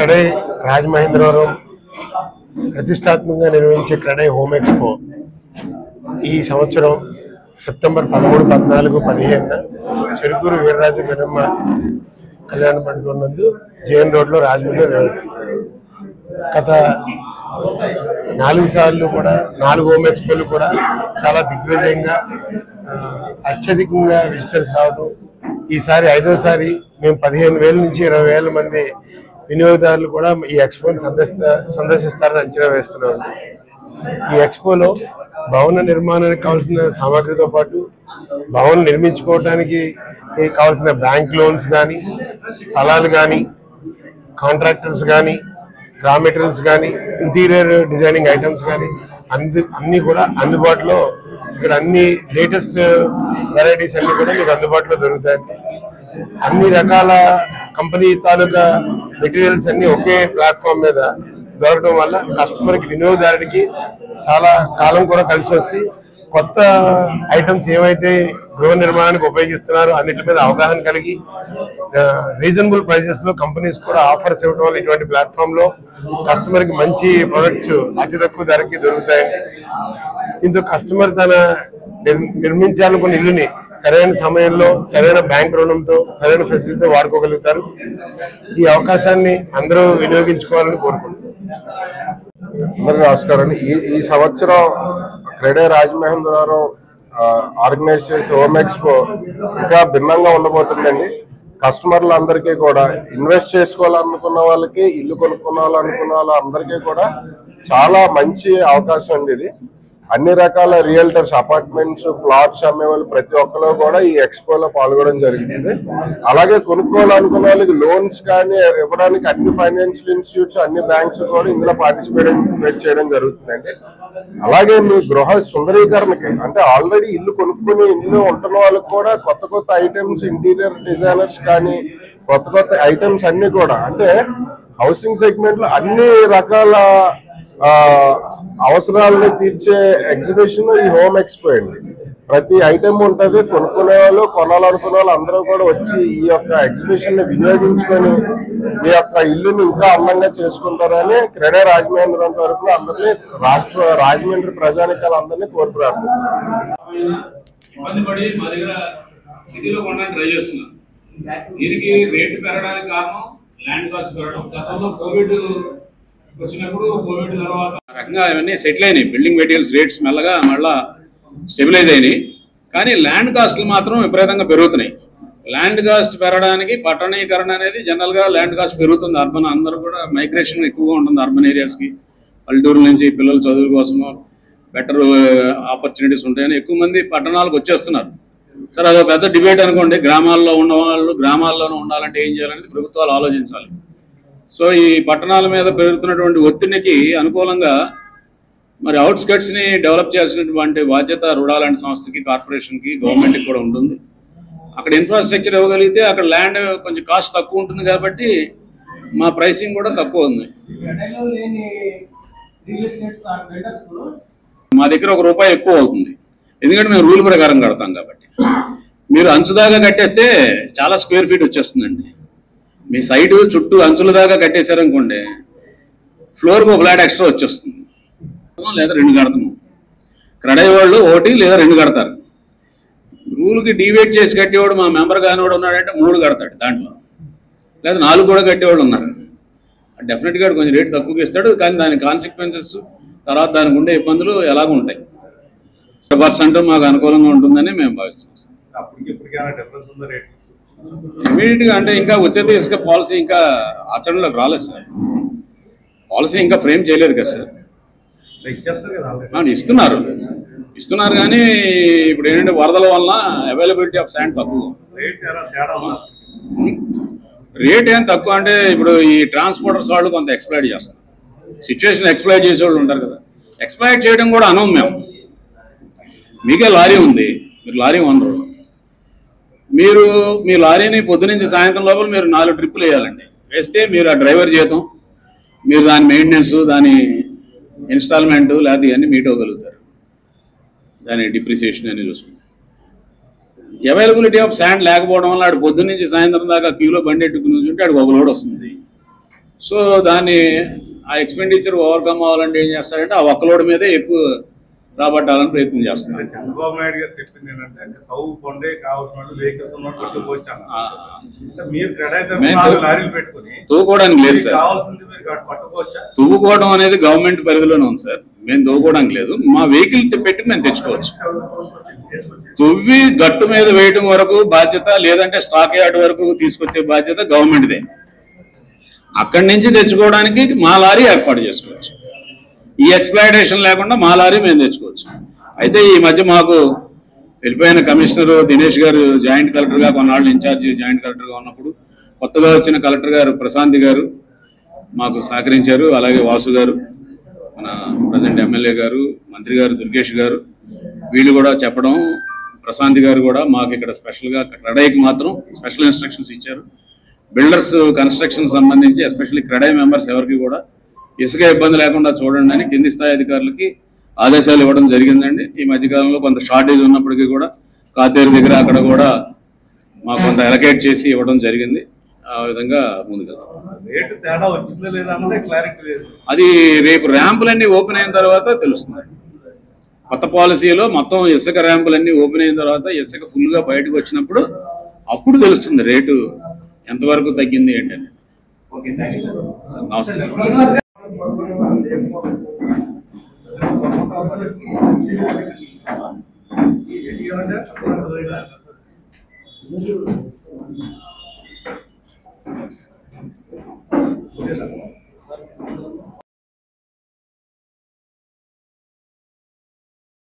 క్రెడై రాజమహేంద్రవరం ప్రతిష్టాత్మకంగా నిర్వహించే CREDAI home expo ఈ సంవత్సరం సెప్టెంబర్ 13, 14, 15 చెరుకూరు వీర్రాజు గణమ్మ కళ్యాణ మండపం నందు జేఎన్ రోడ్లో రాజమండ్రిలో నిర్వహిస్తున్నారు. గత 4 సార్లు కూడా 4 హోమ్ ఎక్స్పోలు కూడా చాలా దిగ్విజయంగా అత్యధికంగా విజిటర్స్ రావడం, ఈసారి 5వసారి మేము 15,000 నుంచి 20,000 మంది వినియోగదారులు కూడా ఈ ఎక్స్పోని సందర్శిస్తారని అంచనా వేస్తున్నాం. ఈ ఎక్స్పోలో భవన నిర్మాణానికి కావాల్సిన సామాగ్రితో పాటు భవనం నిర్మించుకోవడానికి కావాల్సిన బ్యాంక్ లోన్స్ కానీ, స్థలాలు కానీ, కాంట్రాక్టర్స్ కానీ, రా మెటీరియల్స్ కానీ, ఇంటీరియర్ డిజైనింగ్ ఐటమ్స్ కానీ అన్నీ కూడా అందుబాటులో ఇక్కడ అన్ని లేటెస్ట్ వెరైటీస్ అన్ని కూడా మీకు అందుబాటులో దొరుకుతాయండి. అన్ని రకాల కంపెనీ తాలూకా మెటీరియల్స్ అన్ని ఒకే ప్లాట్ఫామ్ మీద దొరకడం వల్ల కస్టమర్కి, వినియోగదారుడికి చాలా కాలం కూడా కలిసి వస్తే కొత్త ఐటమ్స్ ఏవైతే గృహ నిర్మాణానికి ఉపయోగిస్తున్నారో అన్నిటి మీద అవగాహన కలిగి రీజనబుల్ ప్రైజెస్ లో కంపెనీస్ కూడా ఆఫర్స్ ఇవ్వడం వల్ల ఇటువంటి ప్లాట్ఫామ్ లో కస్టమర్ కి మంచి ప్రొడక్ట్స్ అతి తక్కువ ధరకి దొరుకుతాయండి. దీంతో కస్టమర్ తన నిర్మించాలనుకున్న ఇల్లుని సరైన సమయంలో సరైన బ్యాంక్ రుణంతో సరైన ఫెసిలిటీతో వాడుకోగలుగుతారు. ఈ అవకాశాన్ని అందరూ వినియోగించుకోవాలని కోరుకుంటున్నాను. అందరికీ నమస్కారం. ఈ సంవత్సరం క్రెడై రాజమహేంద్రవరం ఆర్గనైజ్ చేసే హోమ్ ఎక్స్పో ఇంకా భిన్నంగా ఉండబోతుందండి. కస్టమర్లందరికీ కూడా, ఇన్వెస్ట్ చేసుకోవాలనుకున్న వాళ్ళకి, ఇల్లు కొనుక్కోవాలనుకున్న వాళ్ళందరికీ కూడా చాలా మంచి అవకాశం అండి ఇది. అన్ని రకాల రియల్టర్స్, అపార్ట్మెంట్స్, ప్లాట్స్ అమ్మే వాళ్ళు ప్రతి ఒక్కరు కూడా ఈ ఎక్స్పోలో పాల్గొనడం జరుగుతుంది. అలాగే కొనుక్కోవాలనుకున్న వాళ్ళకి లోన్స్ కానీ ఇవ్వడానికి అన్ని ఫైనాన్షియల్ ఇన్స్టిట్యూట్స్, అన్ని బ్యాంక్స్ కూడా ఇందులో పార్టిసిపేట్ చేయడం జరుగుతుందండి. అలాగే మీ గృహ సుందరీకరణకి, అంటే ఆల్రెడీ ఇల్లు కొనుక్కుని ఇంట్లో ఉంటున్న వాళ్ళకి కూడా కొత్త ఐటమ్స్, ఇంటీరియర్ డిజైనర్స్ కానీ కొత్త ఐటమ్స్ అన్ని కూడా, అంటే హౌసింగ్ సెగ్మెంట్ లో అన్ని రకాల అవసరాలను తీర్చే ఎగ్జిబిషన్ ఈ హోమ్ ఎక్స్పో అండి. ప్రతి ఐటమ్ ఉంటుంది. కొనుక్కునే వాళ్ళు, కొనాలనుకునే వాళ్ళు అందరూ కూడా వచ్చి ఈ యొక్క ఎగ్జిబిషన్ ని వినియోగించుకొని మీ యొక్క ఇల్లుని ఇంకా అందంగా చేసుకుంటారని క్రెడై రాజమహేంద్రవరం తరఫున అందరినీ, రాజమండ్రి ప్రజానికాలందరినీ కోరి ప్రార్థిస్తున్నారు. దీనికి రేటు పెరగడానికి కారణం ల్యాండ్ కాస్ట్ పెరగడం. గతంలో కోవిడ్ వచ్చినప్పుడు, కోవిడ్ తర్వాత రకంగా ఇవన్నీ సెటిల్ అయినాయి. బిల్డింగ్ మెటీరియల్స్ రేట్స్ మెల్లగా మళ్ళా స్టెబిలైజ్ అయినాయి. కానీ ల్యాండ్ కాస్ట్లు మాత్రం విపరీతంగా పెరుగుతున్నాయి. ల్యాండ్ కాస్ట్ పెరగడానికి పట్టణీకరణ అనేది జనరల్గా ల్యాండ్ కాస్ట్ పెరుగుతుంది. అర్బన్ అందరూ కూడా మైగ్రేషన్ ఎక్కువగా ఉంటుంది అర్బన్ ఏరియాస్కి. పల్లెటూరు నుంచి పిల్లల చదువుల కోసమో బెటర్ ఆపర్చునిటీస్ ఉంటాయని ఎక్కువ మంది పట్టణాలకు వచ్చేస్తున్నారు. సరే, అదొక పెద్ద డిబేట్ అనుకోండి. గ్రామాల్లో ఉన్న వాళ్ళు గ్రామాల్లోనే ఉండాలంటే ఏం చేయాలనేది ప్రభుత్వాలు ఆలోచించాలి. సో ఈ పట్టణాల మీద పెరుగుతున్నటువంటి ఒత్తిడికి అనుకూలంగా మరి అవుట్స్కట్స్ని డెవలప్ చేయాల్సినటువంటి బాధ్యత రుడా లాంటి సంస్థకి, కార్పొరేషన్కి, గవర్నమెంట్కి కూడా ఉంటుంది. అక్కడ ఇన్ఫ్రాస్ట్రక్చర్ ఇవ్వగలిగితే అక్కడ ల్యాండ్ కొంచెం కాస్ట్ తక్కువ ఉంటుంది కాబట్టి మా ప్రైసింగ్ కూడా తక్కువ ఉంది. మా దగ్గర ₹1 ఎక్కువ అవుతుంది, ఎందుకంటే మేము రూల్ ప్రకారం కడతాం కాబట్టి. మీరు అంచుదాకా కట్టేస్తే చాలా స్క్వేర్ ఫీట్ వచ్చేస్తుందండి. మీ సైడ్ చుట్టూ అంచుల దాకా కట్టేశారనుకోండి, ఫ్లోర్కి ఒక ఫ్లాట్ ఎక్స్ట్రా వచ్చేస్తుంది. లేదా 2 కడతాము. క్రెడై వాళ్ళు 1 లేదా 2 కడతారు. రూల్కి డివైడ్ చేసి కట్టేవాడు మా మెంబర్ కానివాడు ఉన్నాడంటే 3 కడతాడు దాంట్లో, లేదా 4 కూడా కట్టేవాళ్ళు ఉన్నారు. డెఫినెట్గా కొంచెం రేటు తక్కువగా ఇస్తాడు, కానీ దాని కాన్సిక్వెన్సెస్ తర్వాత దానికి ఉండే ఇబ్బందులు ఎలాగ ఉంటాయి. 100% మాకు అనుకూలంగా ఉంటుందని మేము భావిస్తున్నాం. ఇమీడియట్గా అంటే ఇంకా ఉచిత ఇసుక పాలసీ ఇంకా ఆచరణలోకి రాలేదు సార్. పాలసీ ఇంకా ఫ్రేమ్ చేయలేదు కదా సార్. ఇస్తున్నారు కానీ ఇప్పుడు ఏంటంటే వరదల వల్ల అవైలబిలిటీ ఆఫ్ శాండ్ తక్కువ. రేట్ ఏం తక్కువ అంటే ఇప్పుడు ఈ ట్రాన్స్పోర్టర్స్ వాళ్ళు కొంత ఎక్స్ప్లాయిట్ చేస్తారు. సిచ్యువేషన్ ఎక్స్ప్లాయిట్ చేసే వాళ్ళు ఉంటారు కదా. ఎక్స్ప్లాయిట్ చేయడం కూడా అనం. మేము మీకే లారీ ఉంది, మీరు లారీ ఓనరు, మీరు మీ లారీని పొద్దునుంచి సాయంత్రం లోపల మీరు 4 ట్రిప్పులు వేయాలండి. వేస్తే మీరు ఆ డ్రైవర్ జీతం, మీరు దాని మెయింటెనెన్స్, దాని ఇన్స్టాల్మెంట్ లేకపోతే ఇవన్నీ మీట్ అవ్వగలుగుతారు. దాని డిప్రిసియేషన్ అని చూసుకుంటారు. అవైలబిలిటీ ఆఫ్ శాండ్ లేకపోవడం వల్ల ఆడు పొద్దున్న నుంచి సాయంత్రం దాకా క్యూలో బండి ఎట్టుకుని ఉంటే ఆడికి ఒక లోడ్ వస్తుంది. సో దాన్ని ఆ ఎక్స్పెండిచర్ ఓవర్కమ్ అవ్వాలంటే ఏం చేస్తారంటే ఆ ఒక్క లోడ్ మీదే ఎక్కువ రాబట్టాలని ప్రయత్నం చేస్తున్నారు. చంద్రబాబు నాయుడు గారు చెప్పింది ఏంటంటే కౌ కొండే కావాల్సిన వెహికల్స్ మీరు లారీలు పెట్టుకుని తవ్వుకోవడానికి లేదు సార్. కావాల్సింది మీరు పట్టుకోవచ్చా? తవ్వుకోవడం అనేది గవర్నమెంట్ పరిధిలోనే ఉంది సార్. మేము తవ్వుకోవడానికి లేదు, మా వెహికల్ పెట్టి మేము తెచ్చుకోవచ్చు. తువ్వి గట్టు మీద వేయడం వరకు బాధ్యత, లేదంటే స్టాక్ యార్డ్ వరకు తీసుకొచ్చే బాధ్యత గవర్నమెంట్దే. అక్కడి నుంచి తెచ్చుకోవడానికి మా లారీ ఏర్పాటు చేసుకోవచ్చు. ఈ ఎక్స్ప్లాయిటేషన్ లేకుండా మా లారీ మేము తెచ్చుకోవచ్చు. అయితే ఈ మధ్య మాకు వెళ్ళిపోయిన కమిషనర్ దినేష్ గారు జాయింట్ కలెక్టర్గా కొన్నాళ్ళు ఇన్ఛార్జ్ జాయింట్ కలెక్టర్గా ఉన్నప్పుడు కొత్తగా వచ్చిన కలెక్టర్ గారు ప్రశాంతి గారు మాకు సహకరించారు. అలాగే వాసు గారు, మన ప్రజెంట్ ఎమ్మెల్యే గారు, మంత్రి గారు దుర్గేష్ గారు, వీళ్ళు కూడా చెప్పడం, ప్రశాంతి గారు కూడా మాకు ఇక్కడ స్పెషల్గా క్రెడైకి మాత్రం స్పెషల్ ఇన్స్ట్రక్షన్స్ ఇచ్చారు. బిల్డర్స్ కన్స్ట్రక్షన్ సంబంధించి ఎస్పెషల్లీ క్రెడై మెంబర్స్ ఎవరికి కూడా ఇసుక ఇబ్బంది లేకుండా చూడండి అని కింది స్థాయి అధికారులకి ఆదేశాలు ఇవ్వడం జరిగిందండి. ఈ మధ్యకాలంలో కొంత షార్టేజ్ ఉన్నప్పటికీ కూడా కాతేరు దగ్గర అక్కడ కూడా మాకు కొంత అలొకేట్ చేసి ఇవ్వడం జరిగింది. ఆ విధంగా ముందుకు రేటు తేడా వచ్చిందో లేదా క్లారిటీ లేదు. అది రేపు ర్యాంపులన్నీ ఓపెన్ అయిన తర్వాత తెలుస్తుంది. కొత్త పాలసీలో మొత్తం ఇసుక ర్యాంపులన్నీ ఓపెన్ అయిన తర్వాత ఇసుక ఫుల్గా బయటకు వచ్చినప్పుడు అప్పుడు తెలుస్తుంది రేటు ఎంతవరకు తగ్గింది ఏంటని. నమస్తే సార్. Okay sir.